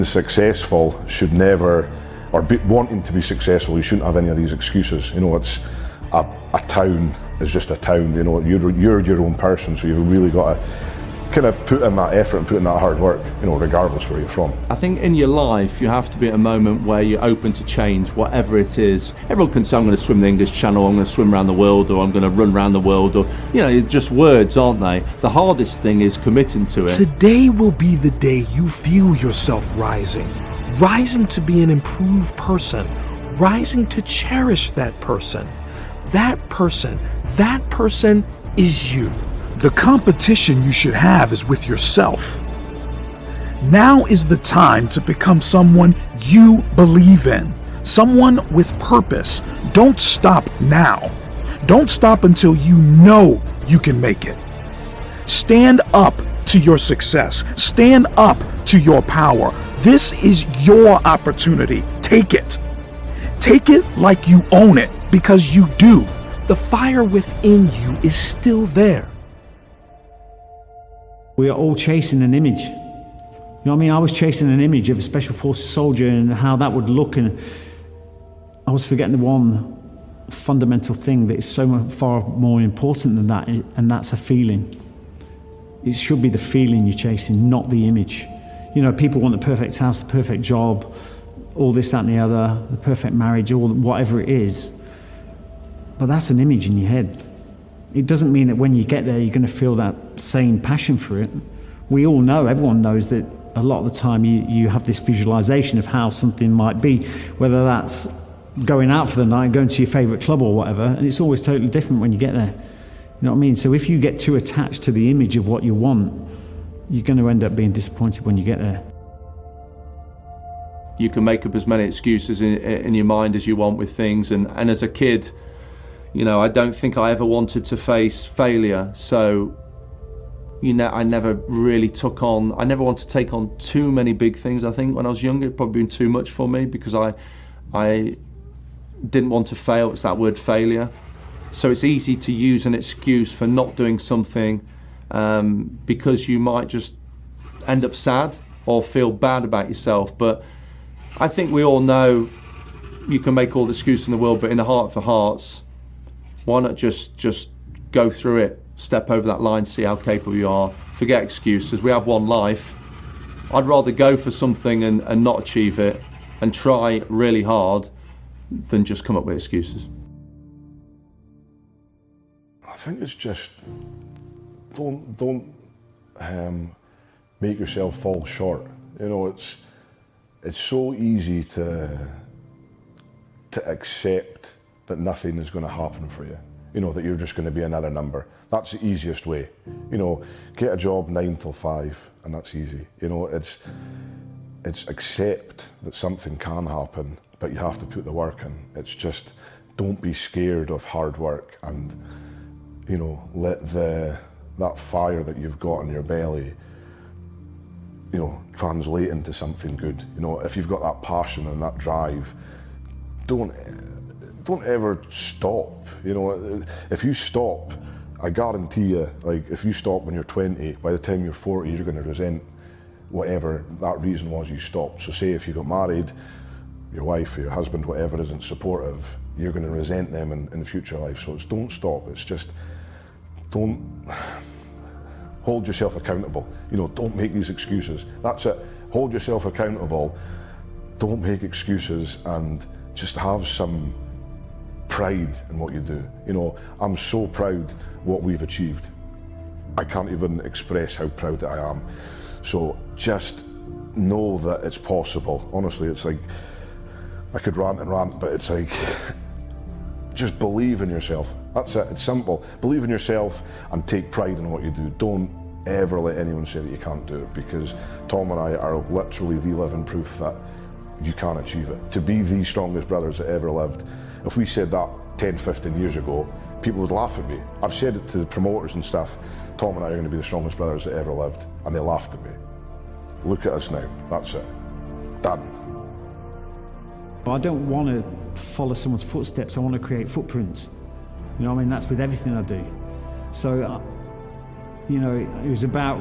The successful should never, or wanting to be successful, you shouldn't have any of these excuses. You know, it's a town is just a town. You know, you're your own person, so you've really got to kind of put in that effort and put in that hard work, you know, regardless where you're from. I think in your life you have to be at a moment where you're open to change, whatever it is. Everyone can say, I'm going to swim the English Channel, I'm going to swim around the world, or I'm going to run around the world, or, you know, it's just words, aren't they? The hardest thing is committing to it. Today will be the day you feel yourself rising to be an improved person, rising to cherish that person. That person is you. The competition you should have is with yourself. Now is the time to become someone you believe in, someone with purpose. Don't stop now. Don't stop until you know you can make it. Stand up to your success. Stand up to your power. This is your opportunity. Take it. Take it like you own it, because you do. The fire within you is still there. We are all chasing an image. You know what I mean? I was chasing an image of a Special Forces soldier and how that would look, and I was forgetting the one fundamental thing that is so far more important than that, and that's a feeling. It should be the feeling you're chasing, not the image. You know, people want the perfect house, the perfect job, all this, that and the other, the perfect marriage, or whatever it is. But that's an image in your head. It doesn't mean that when you get there, you're going to feel that same passion for it. We all know, everyone knows that a lot of the time you have this visualization of how something might be, whether that's going out for the night, going to your favorite club or whatever, and it's always totally different when you get there. You know what I mean? So if you get too attached to the image of what you want, you're going to end up being disappointed when you get there. You can make up as many excuses in your mind as you want with things, and as a kid, you know, I don't think I ever wanted to face failure, so, you know, I never wanted to take on too many big things. I think when I was younger, it'd probably been too much for me, because I didn't want to fail. It's that word, failure. So it's easy to use an excuse for not doing something, because you might just end up sad or feel bad about yourself. But I think we all know you can make all the excuses in the world, but in the heart of hearts, why not just go through it, step over that line, see how capable you are, forget excuses. We have one life. I'd rather go for something and not achieve it and try really hard than just come up with excuses. I think it's just, don't make yourself fall short. You know, it's so easy to accept that nothing is going to happen for you. You know, that you're just going to be another number. That's the easiest way. You know, get a job 9 till 5, and that's easy. You know, it's accept that something can happen, but you have to put the work in. It's just, don't be scared of hard work, and, you know, let that fire that you've got in your belly, you know, translate into something good. You know, if you've got that passion and that drive, don't ever stop. You know, if you stop, I guarantee you, like, if you stop when you're 20, by the time you're 40, you're going to resent whatever that reason was you stopped. So say if you got married, your wife or your husband, whatever, isn't supportive, you're going to resent them in the future life. So it's don't stop. It's just, don't hold yourself accountable. You know, don't make these excuses. That's it. Hold yourself accountable. Don't make excuses, and just have some pride in what you do. You know, I'm so proud what we've achieved. I can't even express how proud that I am. So just know that it's possible. Honestly, it's like, I could rant and rant, but it's like, just believe in yourself. That's it. It's simple. Believe in yourself and take pride in what you do. Don't ever let anyone say that you can't do it, because Tom and I are literally the living proof that you can achieve it. To be the strongest brothers that ever lived. If we said that 10, 15 years ago, people would laugh at me. I've said it to the promoters and stuff, Tom and I are going to be the strongest brothers that ever lived, and they laughed at me. Look at us now. That's it. Done. I don't want to follow someone's footsteps. I want to create footprints. You know what I mean? That's with everything I do. So, you know, it was about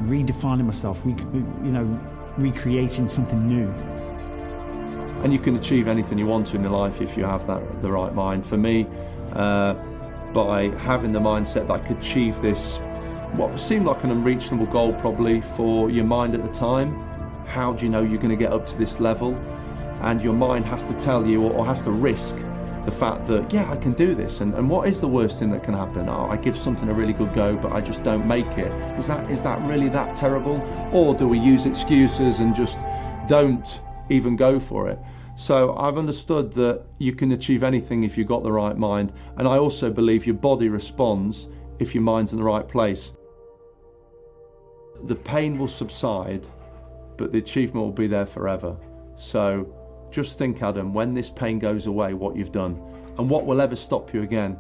redefining myself, recreating something new. And you can achieve anything you want to in your life if you have the right mind. For me, by having the mindset that I could achieve this, what seemed like an unreachable goal probably for your mind at the time, how do you know you're going to get up to this level? And your mind has to tell you, or has to risk the fact that, yeah, I can do this. And what is the worst thing that can happen? Oh, I give something a really good go, but I just don't make it. Is that really that terrible? Or do we use excuses and just don't even go for it? So I've understood that you can achieve anything if you've got the right mind. And I also believe your body responds if your mind's in the right place. The pain will subside, but the achievement will be there forever. So just think, Adam, when this pain goes away, what you've done and what will ever stop you again.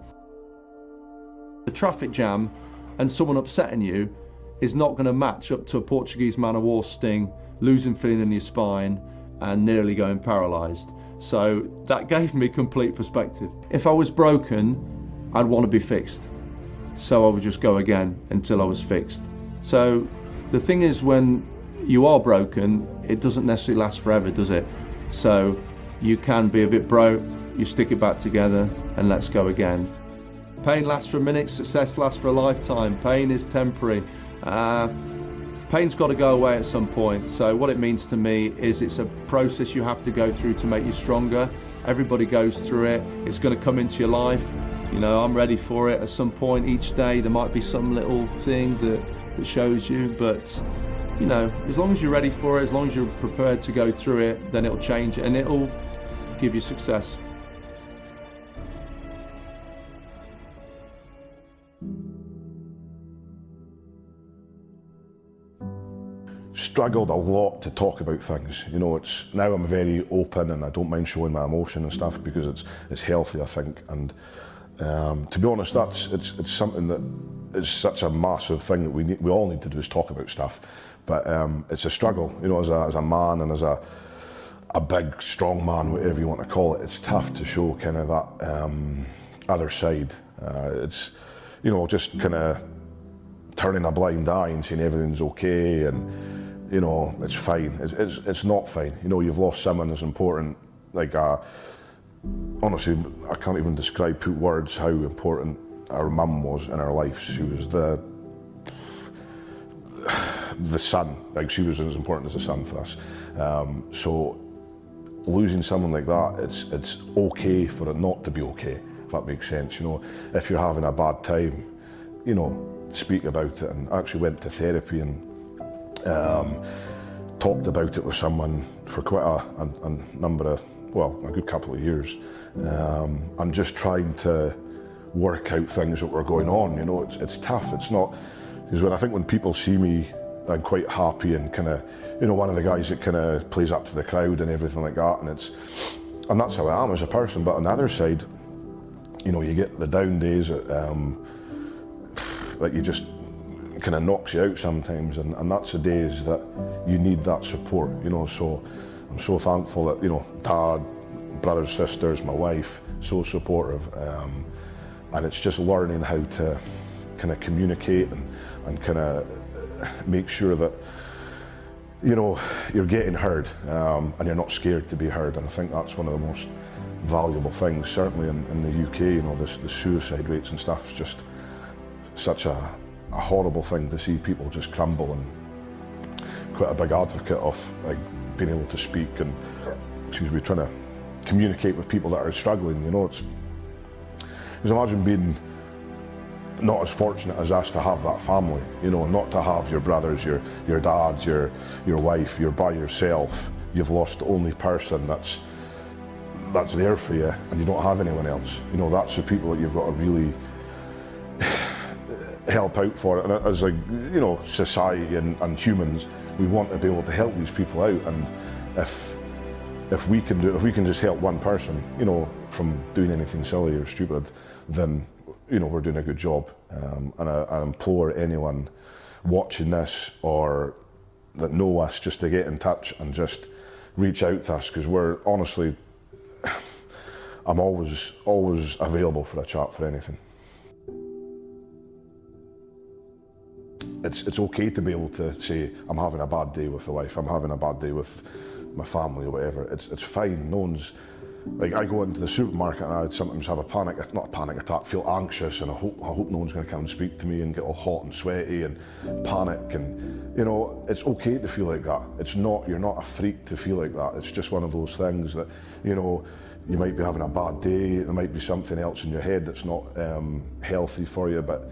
The traffic jam and someone upsetting you is not going to match up to a Portuguese man of war sting, losing feeling in your spine and nearly going paralysed. So that gave me complete perspective. If I was broken, I'd want to be fixed. So I would just go again until I was fixed. So the thing is, when you are broken, it doesn't necessarily last forever, does it? So you can be a bit broke, you stick it back together and let's go again. Pain lasts for a minute, success lasts for a lifetime. Pain is temporary. Pain's got to go away at some point. So what it means to me is it's a process you have to go through to make you stronger. Everybody goes through it. It's going to come into your life. You know, I'm ready for it at some point each day. There might be some little thing that shows you, but you know, as long as you're ready for it, as long as you're prepared to go through it, then it'll change and it'll give you success. Struggled a lot to talk about things. You know, it's now I'm very open and I don't mind showing my emotion and stuff because it's healthy, I think. And to be honest, it's something that is such a massive thing that we all need to do is talk about stuff. But it's a struggle, you know, as a man and as a big, strong man, whatever you want to call it. It's tough to show kind of that other side. It's, you know, just kind of turning a blind eye and saying everything's okay and, you know, it's fine. It's not fine. You know, you've lost someone as important. Like, honestly, I can't even describe, put words, how important our mum was in our life. She was the sun, like she was as important as the sun for us. So losing someone like that, it's okay for it not to be okay, if that makes sense. You know, if you're having a bad time, you know, speak about it. And I actually went to therapy and talked about it with someone for quite a number of, well, a good couple of years. I'm just trying to work out things that were going on. You know, it's tough. It's not, because when people see me, I'm quite happy and kind of, you know, one of the guys that kind of plays up to the crowd and everything like that, and that's how I am as a person. But on the other side, you know, you get the down days that you just kind of knocks you out sometimes, and that's the days that you need that support, you know. So I'm so thankful that, you know, dad, brothers, sisters, my wife, so supportive, and it's just learning how to kind of communicate and kind of make sure that, you know, you're getting heard, and you're not scared to be heard. And I think that's one of the most valuable things, certainly in the UK. You know, the suicide rates and stuff is just such a horrible thing to see people just crumble, and quite a big advocate of like being able to speak and, trying to communicate with people that are struggling. You know, because imagine being not as fortunate as us to have that family, you know, not to have your brothers, your dad, your wife, you're by yourself, you've lost the only person that's there for you, and you don't have anyone else. You know, that's the people that you've got to really help out for. And as like, you know, society and humans, we want to be able to help these people out. And if we can just help one person, you know, from doing anything silly or stupid, then, you know, we're doing a good job. And I implore anyone watching this or that know us just to get in touch and just reach out to us, because we're honestly, I'm always available for a chat for anything. it's okay to be able to say, I'm having a bad day with the wife, I'm having a bad day with my family or whatever. It's fine. No one's, like, I go into the supermarket and I sometimes have not a panic attack, feel anxious, and I hope no one's going to come and speak to me and get all hot and sweaty and panic. And, you know, it's okay to feel like that. You're not a freak to feel like that. It's just one of those things that, you know, you might be having a bad day, there might be something else in your head that's not healthy for you, but,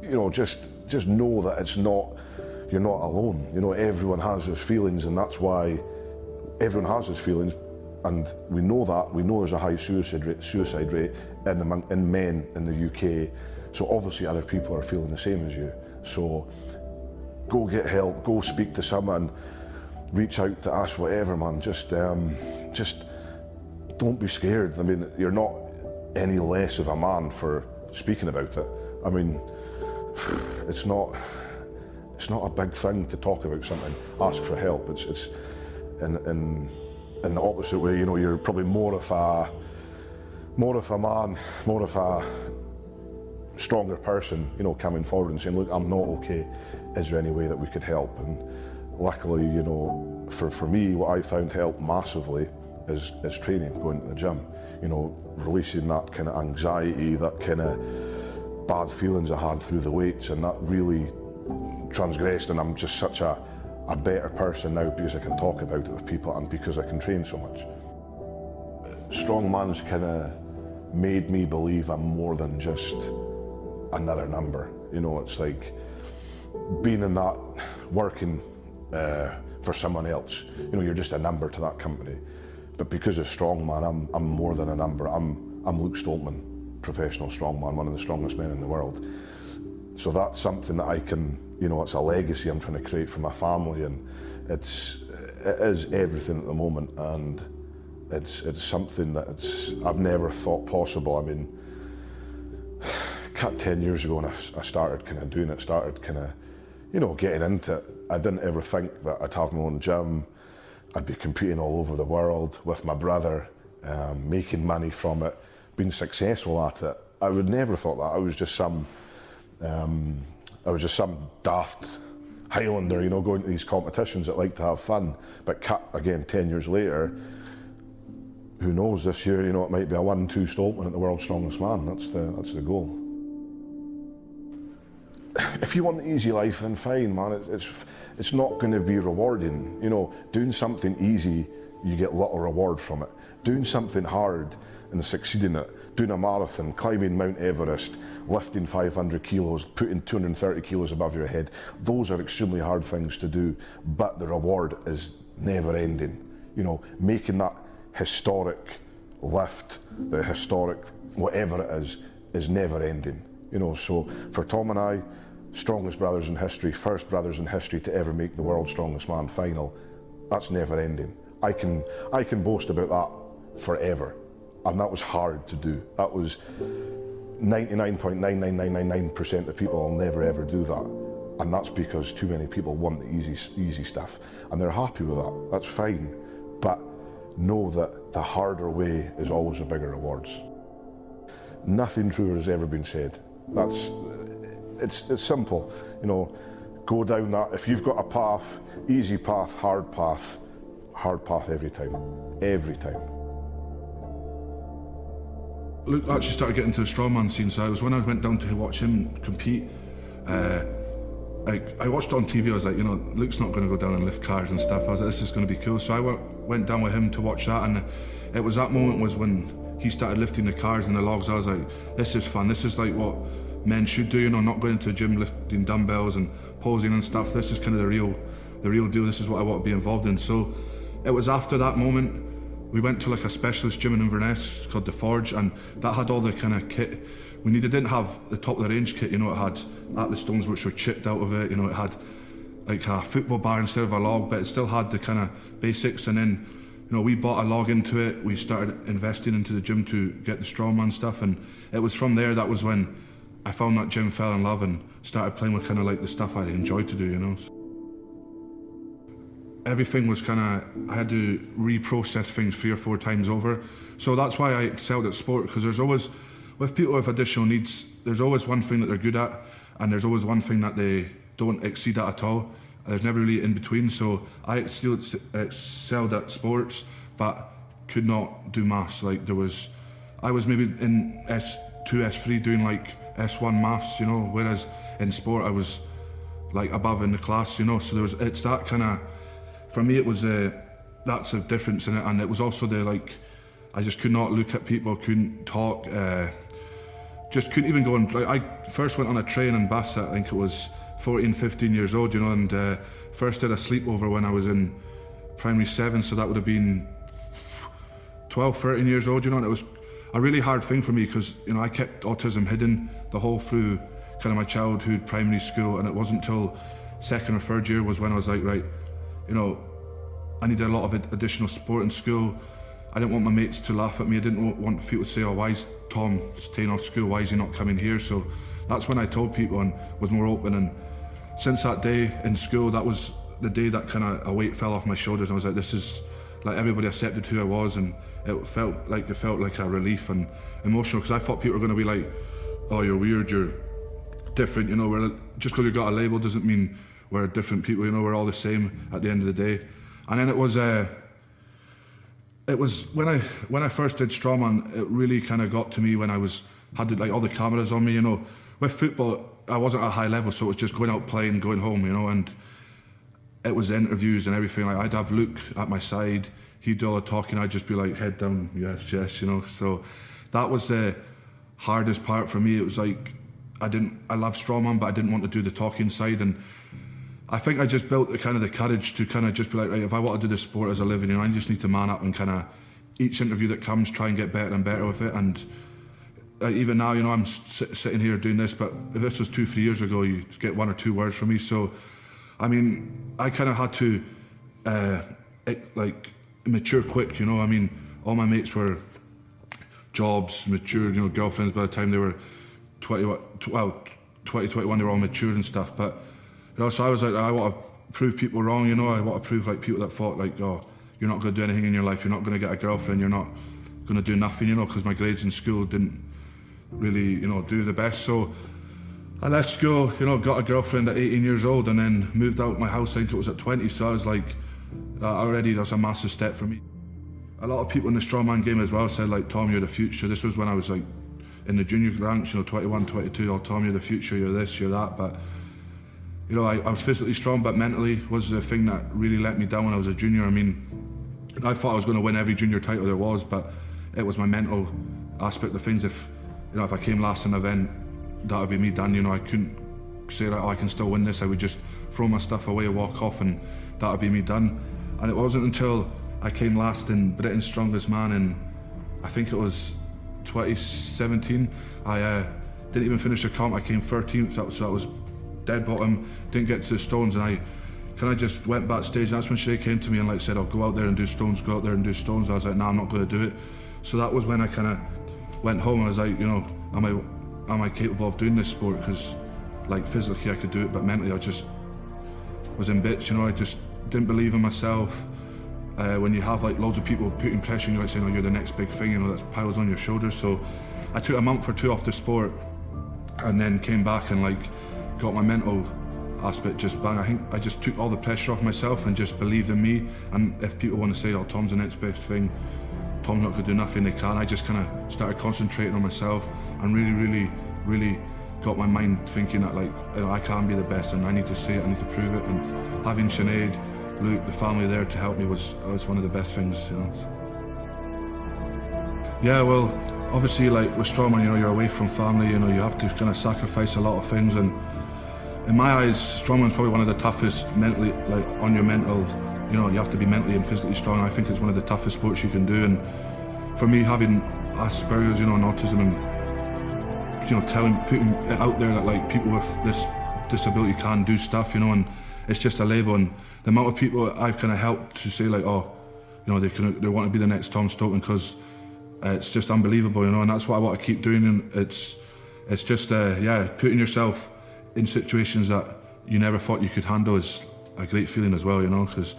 you know, just know that you're not alone. You know, everyone has those feelings, and that's why everyone has those feelings, and we know that. We know there's a high suicide rate in men in the UK, so obviously other people are feeling the same as you. So go get help, go speak to someone, reach out to us, whatever, man. Just don't be scared. I mean, you're not any less of a man for speaking about it. I mean, it's not a big thing to talk about something, ask for help. It's in the opposite way, you know, you're probably more of a man, more of a stronger person, you know, coming forward and saying, look, I'm not okay, is there any way that we could help? And luckily, you know, for me, what I found helped massively is training, going to the gym, you know, releasing that kind of anxiety, that kind of bad feelings I had through the weights, and that really transgressed, and I'm just such a better person now because I can talk about it with people and because I can train so much. Strongman's kind of made me believe I'm more than just another number. You know, it's like being in that, working for someone else. You know, you're just a number to that company. But because of Strongman, I'm more than a number. I'm Luke Stoltman, professional strongman, one of the strongest men in the world. So that's something that I can, you know, it's a legacy I'm trying to create for my family, and it is everything at the moment, and it's something that I've never thought possible. I mean, 10 years ago when I started kind of doing it, you know, getting into it, I didn't ever think that I'd have my own gym, I'd be competing all over the world with my brother, making money from it, being successful at it. I would never thought that. I was just some daft Highlander, you know, going to these competitions that like to have fun. But again, 10 years later, who knows, this year, you know, it might be a 1-2 Stoltman at the world's strongest man. That's the goal. If you want the easy life, then fine, man. It's not going to be rewarding. You know, doing something easy, you get little reward from it. Doing something hard and succeeding at it, doing a marathon, climbing Mount Everest, lifting 500 kilos, putting 230 kilos above your head, those are extremely hard things to do, but the reward is never ending. You know, making that historic lift, the historic whatever it is never ending. You know, so for Tom and I, strongest brothers in history, first brothers in history to ever make the world's strongest man final, that's never ending. I can boast about that forever. And that was hard to do. That was 99.99999% of people will never ever do that. And that's because too many people want the easy stuff. And they're happy with that, that's fine. But know that the harder way is always the bigger rewards. Nothing truer has ever been said. It's simple, you know, go down that. If you've got a path, easy path, hard path every time, every time. Luke actually started getting into the strongman scene, so when I went down to watch him compete, I watched on TV, I was like, you know, Luke's not going to go down and lift cars and stuff. I was like, this is going to be cool. So I went down with him to watch that, and it was that moment was when he started lifting the cars and the logs. I was like, this is fun. This is like what men should do, you know, not going into the gym lifting dumbbells and posing and stuff. This is kind of the real deal. This is what I want to be involved in. So it was after that moment, we went to like a specialist gym in Inverness called The Forge, and that had all the kind of kit we needed. It didn't have the top of the range kit, you know, it had Atlas stones which were chipped out of it, you know, it had like a football bar instead of a log, but it still had the kind of basics. And then, you know, we bought a log into it, we started investing into the gym to get the strongman stuff, and it was from there, that was when I found that gym, fell in love, and started playing with kind of like the stuff I enjoyed to do, you know. Everything was kind of, I had to reprocess things 3 or 4 times over. So that's why I excelled at sport, because there's always, with people with additional needs, there's always one thing that they're good at, and there's always one thing that they don't exceed that at all. There's never really in between, so I still excelled at sports, but could not do maths. Like I was maybe in S2, S3 doing like S1 maths, you know, whereas in sport I was like above in the class, you know, so it's that kind of, for me it was that's a difference in it, and it was also I just could not look at people, couldn't talk, just couldn't even go on. Like, I first went on a train and bus at, I think it was 14, 15 years old, you know, and first did a sleepover when I was in primary 7, so that would have been 12, 13 years old, you know, and it was a really hard thing for me because, you know, I kept autism hidden the whole through kind of my childhood, primary school, and it wasn't until 2nd or 3rd year was when I was like, right, you know, I needed a lot of additional support in school. I didn't want my mates to laugh at me. I didn't want people to say, oh, why is Tom staying off school? Why is he not coming here? So that's when I told people and was more open. And since that day in school, that was the day that kind of a weight fell off my shoulders. I was like, this is, like, everybody accepted who I was, and it felt like a relief and emotional, because I thought people were going to be like, oh, you're weird, you're different, you know, just because you got a label doesn't mean we're different people, you know, we're all the same at the end of the day. And then it was when I first did strongman, it really kind of got to me when I had like all the cameras on me, you know. With football, I wasn't at a high level, so it was just going out playing, going home, you know, and it was interviews and everything. Like, I'd have Luke at my side, he'd do all the talking, I'd just be like, head down, yes, yes, you know. So that was the hardest part for me. It was like, I love strongman, but I didn't want to do the talking side, and I think I just built the courage to kind of just be like, right, if I want to do this sport as a living, you know, I just need to man up and kind of each interview that comes, try and get better and better with it. And even now, you know, I'm sitting here doing this, but if this was 2-3 years ago, you get 1 or 2 words from me. So, I mean, I kind of had to mature quick, you know. I mean, all my mates were jobs, mature, you know, girlfriends by the time they were 20, 21, they were all mature and stuff. But, you know, so I was like, I want to prove people wrong, you know. I want to prove, like, people that thought, like, oh, you're not going to do anything in your life, you're not going to get a girlfriend, you're not going to do nothing, you know, because my grades in school didn't really, you know, do the best. So I left school, you know, got a girlfriend at 18 years old, and then moved out my house, I think it was at 20. So I was like, already that's a massive step for me. A lot of people in the strongman game as well said, like, Tom, you're the future. This was when I was like in the junior ranks, you know, 21, 22, oh, Tom, you're the future, you're this, you're that. But, you know, I was physically strong, but mentally was the thing that really let me down when I was a junior. I mean, I thought I was going to win every junior title there was, but it was my mental aspect of things. If, you know, if I came last in an event, that would be me done, you know. I couldn't say, like, oh, I can still win this. I would just throw my stuff away, walk off, and that would be me done. And it wasn't until I came last in Britain's Strongest Man in, I think it was 2017, I didn't even finish the comp. I came 13th, so I was dead bottom, didn't get to the stones, and I kind of just went backstage, and that's when Shay came to me and like said, oh, go out there and do stones, go out there and do stones. I was like, nah, I'm not going to do it. So that was when I kind of went home. I was like, you know, am I capable of doing this sport? Because, like, physically I could do it, but mentally I just was in bits, you know. I just didn't believe in myself. When you have like loads of people putting pressure on you, like saying, oh, you're the next big thing, you know, that piles on your shoulders. So I took a month or 2 off the sport, and then came back and like got my mental aspect just bang. I think I just took all the pressure off myself and just believed in me. And if people want to say, oh, Tom's the next best thing, Tom's not going to do nothing, they can. I just kind of started concentrating on myself and really got my mind thinking that, like, you know, I can be the best, and I need to say it, I need to prove it. And having Sinead, Luke, the family there to help me was one of the best things, you know. Yeah, well, obviously, like with strongman, you know, you're away from family, you know, you have to kind of sacrifice a lot of things, and in my eyes, strongman's probably one of the toughest mentally, like on your mental, you know, you have to be mentally and physically strong. I think it's one of the toughest sports you can do. And for me, having Asperger's, you know, and autism, and, you know, putting it out there that like people with this disability can do stuff, you know, and it's just a label. And the amount of people I've kind of helped to say, like, oh, you know, they want to be the next Tom Stoughton, because it's just unbelievable, you know, and that's what I want to keep doing. And it's just yeah, putting yourself in situations that you never thought you could handle is a great feeling as well, you know, because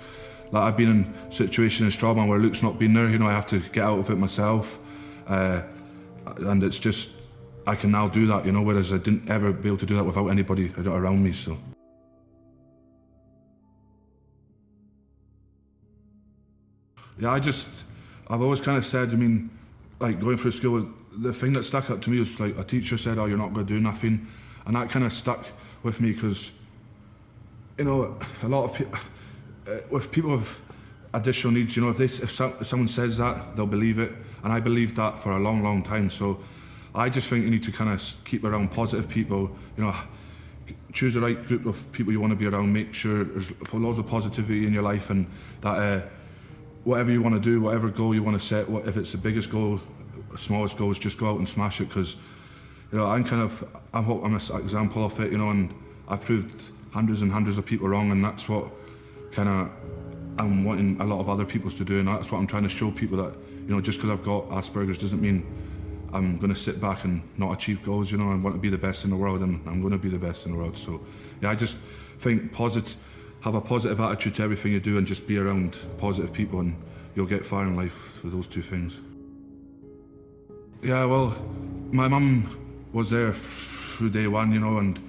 like I've been in situations in strongman where Luke's not been there, you know, I have to get out of it myself, and it's just, I can now do that, you know, whereas I didn't ever be able to do that without anybody around me. So Yeah, I've always kind of said, I mean, like going through school, the thing that stuck up to me was like a teacher said, oh, you're not going to do nothing. And that kind of stuck with me because, you know, a lot of people, with people with additional needs, you know, if someone says that, they'll believe it. And I believed that for a long, long time. So I just think you need to kind of keep around positive people, you know, choose the right group of people you want to be around, make sure there's loads of positivity in your life, and that whatever you want to do, whatever goal you want to set, if it's the biggest goal, smallest goals, just go out and smash it, because, you know, I'm an example of it, you know, and I've proved hundreds and hundreds of people wrong, and that's what kind of I'm wanting a lot of other people to do, and that's what I'm trying to show people, that, you know, just because I've got Asperger's doesn't mean I'm going to sit back and not achieve goals. You know, I want to be the best in the world, and I'm going to be the best in the world. So, yeah, I just think have a positive attitude to everything you do, and just be around positive people, and you'll get far in life with those two things. Yeah, well, my mum was there through day one, you know, and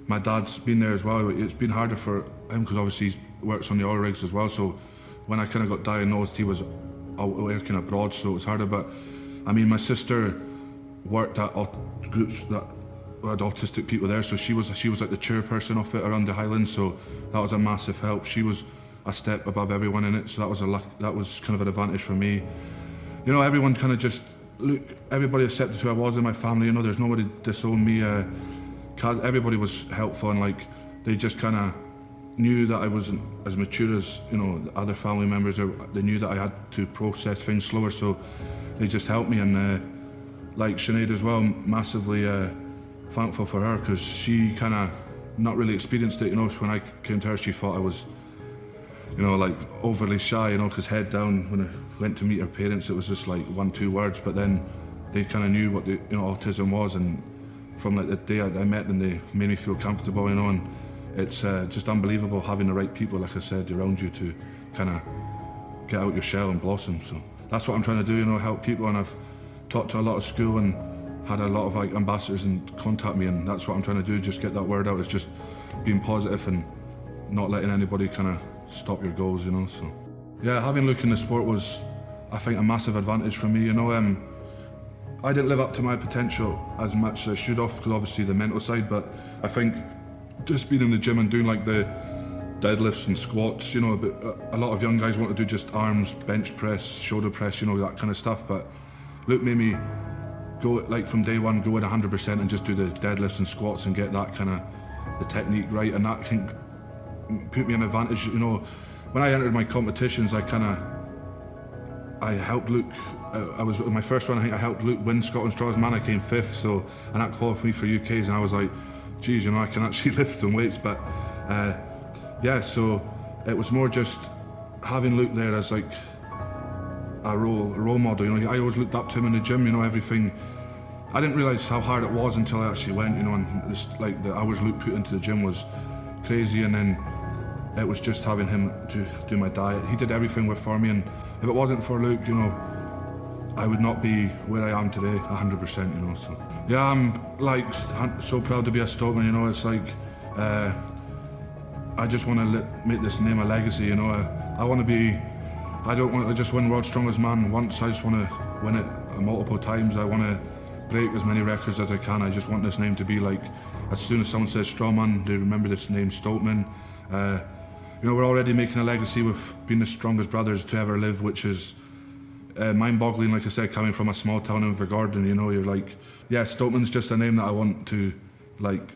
my dad's been there as well. It's been harder for him because obviously he works on the oil rigs as well. So when I kind of got diagnosed, he was working abroad, so it was harder. But I mean, my sister worked at groups that had autistic people there, so she was like the chairperson of it around the Highlands, so that was a massive help. She was a step above everyone in it, so that was kind of an advantage for me. You know, everyone kind of just, everybody accepted who I was in my family, you know, there's nobody disowned me. Everybody was helpful, and like, they just kind of knew that I wasn't as mature as, you know, the other family members, or they knew that I had to process things slower, so they just helped me. And like Sinead as well, massively thankful for her, because she kind of not really experienced it, you know. When I came to her, she thought I was, you know, like overly shy, you know, because head down, when I went to meet her parents, it was just like 1-2 words, but then they kind of knew what the, you know, autism was, and from like the day I met them, they made me feel comfortable, you know. And it's just unbelievable having the right people, like I said, around you to kind of get out your shell and blossom. So that's what I'm trying to do, you know, help people. And I've talked to a lot of school and had a lot of like ambassadors and contact me, and that's what I'm trying to do, just get that word out. It's just being positive and not letting anybody kind of stop your goals, you know. So yeah, having Luke in the sport was, I think, a massive advantage for me, you know. I didn't live up to my potential as much as I should have, because obviously the mental side, but I think just being in the gym and doing like the deadlifts and squats, you know, a lot of young guys want to do just arms, bench press, shoulder press, you know, that kind of stuff, but Luke made me go, like from day one, go in 100% and just do the deadlifts and squats and get that kind of, the technique right, and that can put me in advantage, you know. When I entered my competitions, I helped Luke, I was my first one, I think I helped Luke win Scotland's Strongest Man. I came 5th, so, and that qualified me for UK's, and I was like, geez, you know, I can actually lift some weights. But yeah, so it was more just having Luke there as like a role model, you know. I always looked up to him in the gym, you know, everything. I didn't realise how hard it was until I actually went, you know, and just like the hours Luke put into the gym was crazy. And then it was just having him to do my diet. He did everything for me, and if it wasn't for Luke, you know, I would not be where I am today, 100%, you know. So yeah, I'm like so proud to be a Stokeman, you know. It's like I just want to make this name a legacy, you know. I want to be, I don't want to just win World's Strongest Man once, I just want to win it multiple times. I want to break as many records as I can. I just want this name to be like, as soon as someone says Strongman, they remember this name, Stokeman. You know, we're already making a legacy with being the strongest brothers to ever live, which is mind-boggling, like I said, coming from a small town in Invergordon, you know. You're like, yeah, Stokeman's just a name that I want to like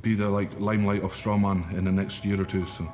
be the like limelight of strongman in the next year or two. So